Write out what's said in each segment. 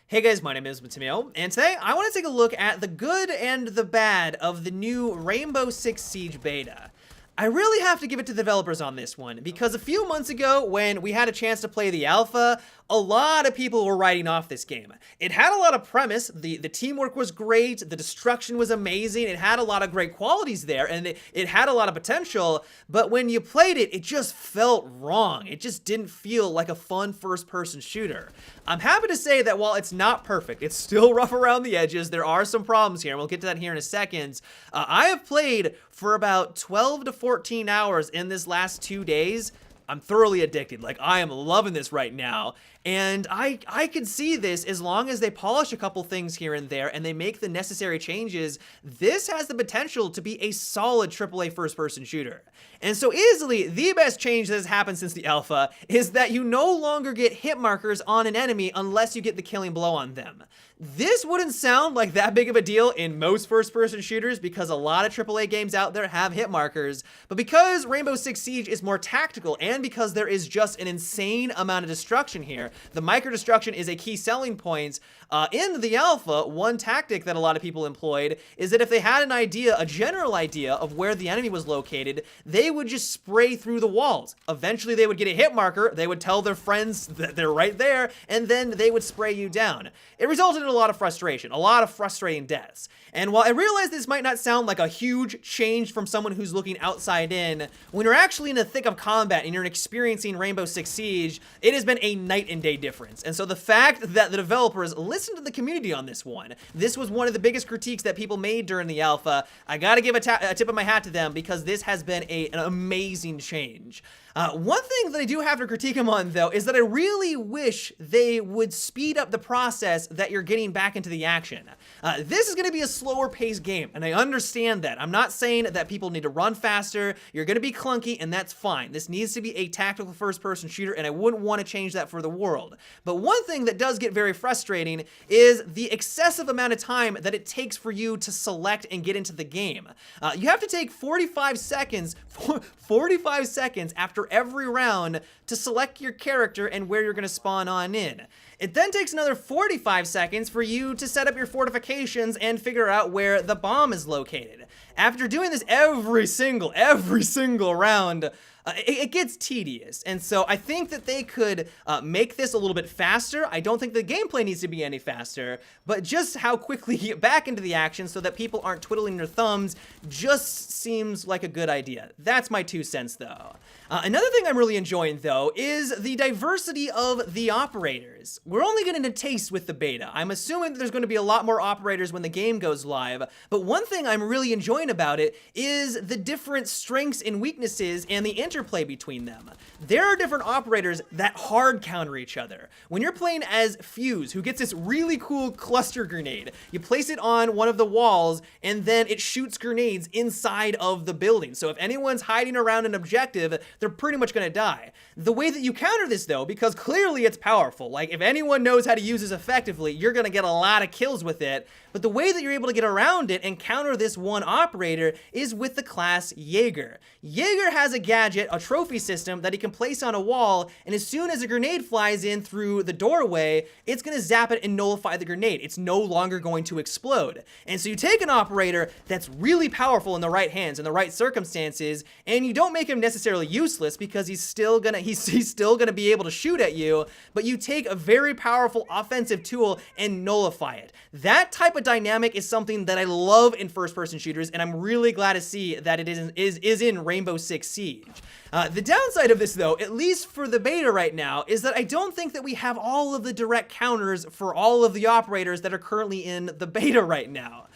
Hey guys, my name is Matimio, and today I want to take a look at the good and the bad of the new Rainbow Six Siege beta. I really have to give it to the developers on this one, because a few months ago, when we had a chance to play the alpha, a lot of people were writing off this game. It had a lot of premise, the teamwork was great, the destruction was amazing, it had a lot of great qualities there, and it had a lot of potential, but when you played it, it just felt wrong. It just didn't feel like a fun first-person shooter. I'm happy to say that while it's not perfect, it's still rough around the edges, there are some problems here, and we'll get to that here in a second. I have played for about 12 to 14 hours in this last 2 days. I'm thoroughly addicted. Like, I am loving this right now. And I could see this as long as they polish a couple things here and there and they make the necessary changes. This has the potential to be a solid AAA first-person shooter. And so easily, the best change that has happened since the alpha is that you no longer get hit markers on an enemy unless you get the killing blow on them. This wouldn't sound like that big of a deal in most first-person shooters because a lot of AAA games out there have hit markers, but because Rainbow Six Siege is more tactical and because there is just an insane amount of destruction here, the micro-destruction is a key selling point. In the alpha, one tactic that a lot of people employed is that if they had an idea, a general idea of where the enemy was located, they would just spray through the walls. Eventually, they would get a hit marker, they would tell their friends that they're right there, and then they would spray you down. It resulted in a lot of frustration, a lot of frustrating deaths. And while I realize this might not sound like a huge change from someone who's looking outside in, when you're actually in the thick of combat and you're experiencing Rainbow Six Siege, it has been a night and day difference. And so the fact that the developers listened to the community on this one, this was one of the biggest critiques that people made during the alpha. I gotta give a tip of my hat to them because this has been an amazing change. One thing that I do have to critique them on, though, is that I really wish they would speed up the process that you're getting back into the action. This is going to be a slower paced game, and I understand that. I'm not saying that people need to run faster. You're going to be clunky, and that's fine. This needs to be a tactical first-person shooter, and I wouldn't want to change that for the world. But one thing that does get very frustrating is the excessive amount of time that it takes for you to select and get into the game. You have to take 45 seconds after every round to select your character and where you're going to spawn on in. It then takes another 45 seconds for you to set up your fortifications and figure out where the bomb is located. After doing this every single round, it gets tedious, and so I think that they could make this a little bit faster. I don't think the gameplay needs to be any faster, but just how quickly you get back into the action so that people aren't twiddling their thumbs just seems like a good idea. That's my 2 cents, though. Another thing I'm really enjoying, though, is the diversity of the operators. We're only getting a taste with the beta. I'm assuming that there's going to be a lot more operators when the game goes live, but one thing I'm really enjoying about it is the different strengths and weaknesses and the interplay between them. There are different operators that hard counter each other. When you're playing as Fuse, who gets this really cool cluster grenade, you place it on one of the walls, and then it shoots grenades inside of the building. So if anyone's hiding around an objective, they're pretty much gonna die. The way that you counter this, though, because clearly it's powerful, like if anyone knows how to use this effectively, you're gonna get a lot of kills with it, but the way that you're able to get around it and counter this one operator is with the class Jaeger. Jaeger has a gadget, a trophy system, that he can place on a wall, and as soon as a grenade flies in through the doorway, it's gonna zap it and nullify the grenade. It's no longer going to explode. And so you take an operator that's really powerful in the right hands, in the right circumstances, and you don't make him necessarily useless because he's still gonna be able to shoot at you, but you take a very powerful offensive tool and nullify it. That type of dynamic is something that I love in first-person shooters, and I'm really glad to see that it is in Rainbow Six Siege. The downside of this, though, at least for the beta right now, is that I don't think that we have all of the direct counters for all of the operators that are currently in the beta right now.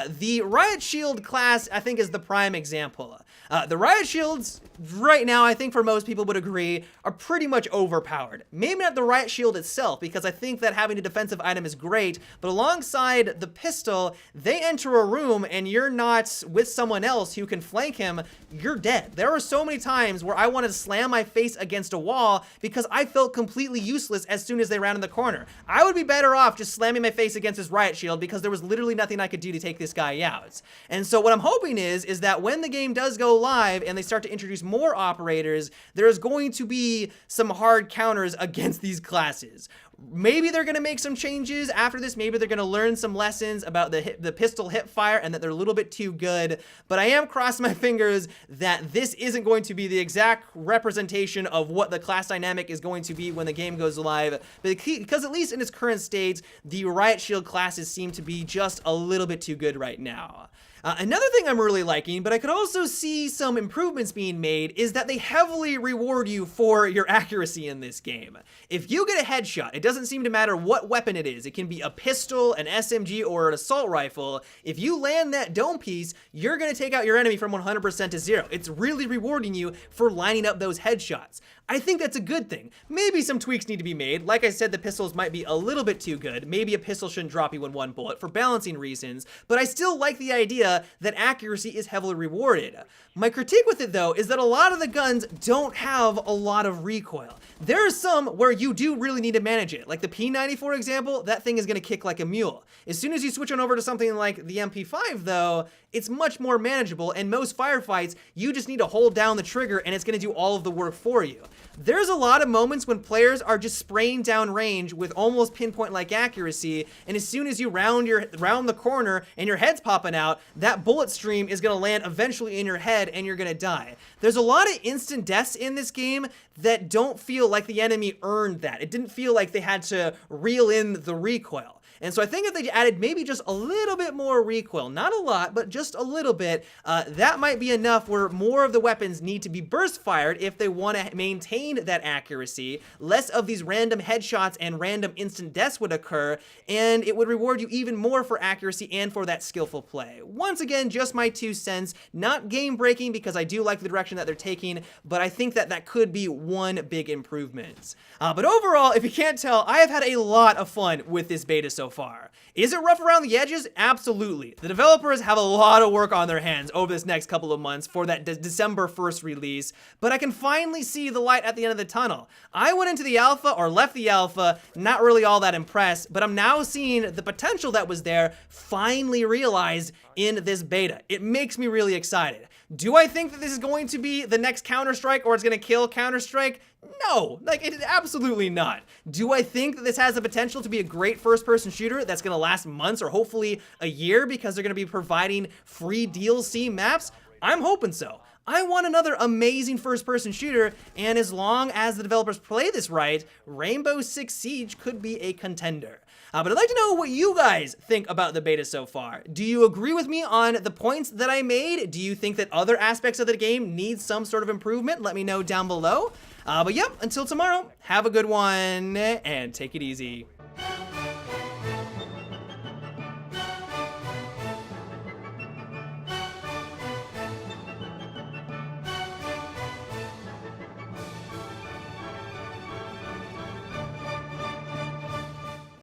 The Riot Shield class, I think, is the prime example. The Riot Shields, right now, I think for most people would agree, are pretty much overpowered. Maybe not the Riot Shield itself, because I think that having a defensive item is great, but alongside the pistol, they enter a room and you're not with someone else who can flank him, you're dead. There are so many times where I wanted to slam my face against a wall because I felt completely useless as soon as they rounded the corner. I would be better off just slamming my face against this Riot Shield because there was literally nothing I could do to take this guy out. And so what I'm hoping is that when the game does go live and they start to introduce more operators, there's going to be some hard counters against these classes. Maybe they're going to make some changes after this. Maybe they're going to learn some lessons about the pistol hip fire and that they're a little bit too good. But I am crossing my fingers that this isn't going to be the exact representation of what the class dynamic is going to be when the game goes live. Because at least in its current state, the Riot Shield classes seem to be just a little bit too good right now. Another thing I'm really liking, but I could also see some improvements being made, is that they heavily reward you for your accuracy in this game. If you get a headshot, it doesn't seem to matter what weapon it is. It can be a pistol, an SMG, or an assault rifle. If you land that dome piece, you're going to take out your enemy from 100% to 0. It's really rewarding you for lining up those headshots. I think that's a good thing. Maybe some tweaks need to be made. Like I said, the pistols might be a little bit too good. Maybe a pistol shouldn't drop you in one bullet for balancing reasons, but I still like the idea that accuracy is heavily rewarded. My critique with it, though, is that a lot of the guns don't have a lot of recoil. There are some where you do really need to manage it. Like the P90, for example, that thing is going to kick like a mule. As soon as you switch on over to something like the MP5, though, it's much more manageable, and most firefights, you just need to hold down the trigger and it's going to do all of the work for you. There's a lot of moments when players are just spraying down range with almost pinpoint-like accuracy, and as soon as you round the corner and your head's popping out, that bullet stream is going to land eventually in your head and you're going to die. There's a lot of instant deaths in this game that don't feel like the enemy earned that. It didn't feel like they had to reel in the recoil. And so I think if they added maybe just a little bit more recoil, not a lot, but just a little bit, that might be enough where more of the weapons need to be burst fired if they want to maintain that accuracy. Less of these random headshots and random instant deaths would occur, and it would reward you even more for accuracy and for that skillful play. Once again, just my 2 cents, not game breaking because I do like the direction that they're taking, but I think that that could be one big improvement. But overall, if you can't tell, I have had a lot of fun with this beta so far. Is it rough around the edges? Absolutely. The developers have a lot of work on their hands over this next couple of months for that December 1st release, but I can finally see the light at the end of the tunnel. I went into the alpha, or left the alpha, not really all that impressed, but I'm now seeing the potential that was there finally realized in this beta. It makes me really excited. Do I think that this is going to be the next Counter-Strike or it's going to kill Counter-Strike? No, like it absolutely not. Do I think that this has the potential to be a great first-person shooter that's going to last months or hopefully a year because they're going to be providing free DLC maps? I'm hoping so. I want another amazing first-person shooter, and as long as the developers play this right, Rainbow Six Siege could be a contender. But I'd like to know what you guys think about the beta so far. Do you agree with me on the points that I made? Do you think that other aspects of the game need some sort of improvement? Let me know down below. But yep, until tomorrow, have a good one, and take it easy.